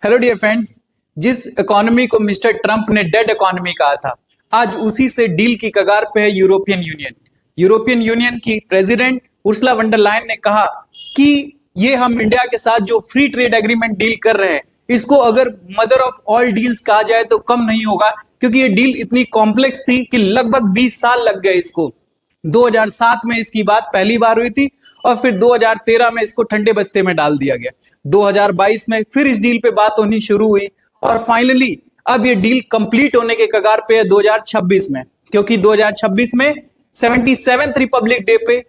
Hello dear friends. जिस economy को mister Trump ने डेड इकोनॉमी कहा था, आज उसी से डील की कगार पे है यूरोपियन यूनियन। यूरोपियन यूनियन की president Ursula von der Leyen ने कहा कि ये हम इंडिया के साथ जो फ्री ट्रेड एग्रीमेंट डील कर रहे हैं, इसको अगर मदर ऑफ ऑल डील्स कहा जाए तो कम नहीं होगा, क्योंकि ये डील इतनी कॉम्प्लेक्स थी कि लगभग 20 साल लग गए इसको। 2007 में इसकी बात पहली बार हुई थी और फिर 2013 में इसको ठंडे बस्ते में डाल दिया गया। 2022 में फिर इस डील पे बात होनी शुरू हुई और फाइनली अब ये डील कंप्लीट होने के कगार पे है 2026 में, क्योंकि 2026 में 77th रिपब्लिक डे पे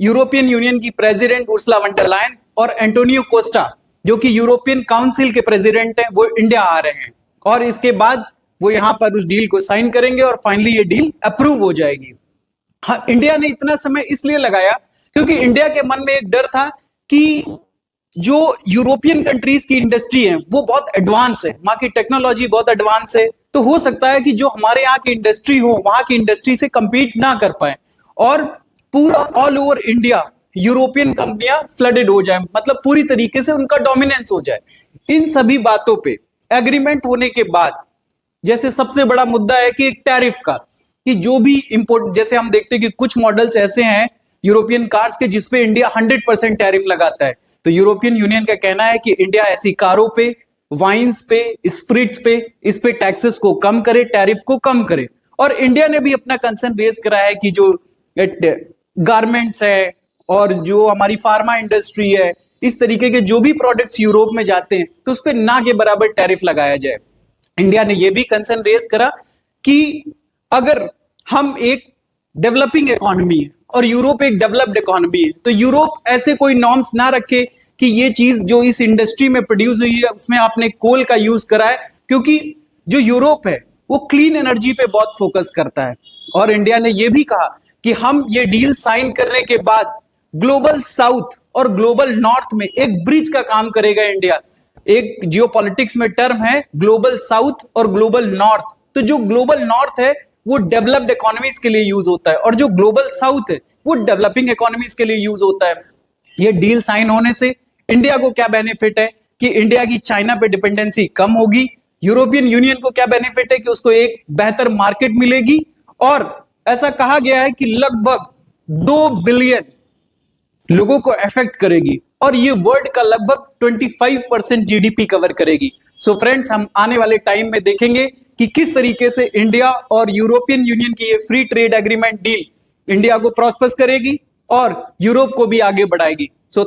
यूरोपियन यूनियन की president Ursula von der Leyen और एंटोनियो कोस्टा, जो कि यूरोपियन काउंसिल के प्रेसिडेंट हैं, वो इंडिया आ रहे हैं और इसके बाद वो यहां पर उस डील को साइन करेंगे और फाइनली ये डील अप्रूव हो जाएगी। हाँ, इंडिया ने इतना समय इसलिए लगाया क्योंकि इंडिया के मन में एक डर था कि जो यूरोपियन कंट्रीज की इंडस्ट्री है वो बहुत एडवांस है, वहां की टेक्नोलॉजी बहुत एडवांस है, तो हो सकता है कि जो हमारे यहाँ की इंडस्ट्री हो वहां की इंडस्ट्री से कंपीट ना कर पाए और पूरा ऑल ओवर इंडिया यूरोपियन कंपनियां फ्लडेड हो जाए, मतलब पूरी तरीके से उनका डोमिनेंस हो जाए। इन सभी बातों पे एग्रीमेंट होने के बाद जैसे सबसे बड़ा मुद्दा है कि एक टैरिफ का, कि जो भी इंपोर्ट, जैसे हम देखते हैं कि कुछ मॉडल्स ऐसे हैं यूरोपियन कार्स के जिसपे इंडिया 100% टैरिफ लगाता है, तो यूरोपियन यूनियन का कहना है कि इंडिया ऐसी कारों पे, वाइन्स पे, स्पिरिट्स पे, इस पे टैक्सेस को कम करे, टैरिफ को कम करे। और इंडिया ने भी अपना कंसर्न रेज करा है कि जो गारमेंट्स है और जो हमारी फार्मा इंडस्ट्री है, इस तरीके के जो भी प्रोडक्ट्स यूरोप में जाते हैं तो उस पर ना के बराबर टैरिफ लगाया जाए। इंडिया ने यह भी कंसर्न रेज करा कि अगर हम एक डेवलपिंग इकोनॉमी है और यूरोप एक डेवलप्ड इकोनॉमी है, तो यूरोप ऐसे कोई नॉर्म्स ना रखे कि ये चीज जो इस इंडस्ट्री में प्रोड्यूस हुई है उसमें आपने कोल का यूज करा है, क्योंकि जो यूरोप है वो क्लीन एनर्जी पे बहुत फोकस करता है। और इंडिया ने यह भी कहा कि हम ये डील साइन करने के बाद ग्लोबल साउथ और ग्लोबल नॉर्थ में एक ब्रिज का काम करेगा इंडिया। एक जियोपॉलिटिक्स में टर्म है ग्लोबल साउथ और ग्लोबल नॉर्थ, तो जो ग्लोबल नॉर्थ है वो डेवलप्ड इकोनॉमीज के लिए यूज होता है और जो ग्लोबल साउथ है वो डेवलपिंग इकोनॉमीज के लिए यूज होता है। ये डील साइन होने से इंडिया को क्या बेनिफिट है कि इंडिया की चाइना पे डिपेंडेंसी कम होगी, यूरोपियन यूनियन को क्या बेनिफिट है कि उसको एक बेहतर मार्केट मिलेगी, और ऐसा कहा गया है कि लगभग 2 बिलियन लोगों को अफेक्ट करेगी और ये वर्ल्ड का लगभग 25% जीडीपी कवर करेगी। सो फ्रेंड्स, हम आने वाले टाइम में देखेंगे कि किस तरीके से इंडिया और यूरोपियन यूनियन की ये free trade agreement deal India को प्रॉस्पर्स करेगी और यूरोप को भी आगे बढ़ाएगी। सो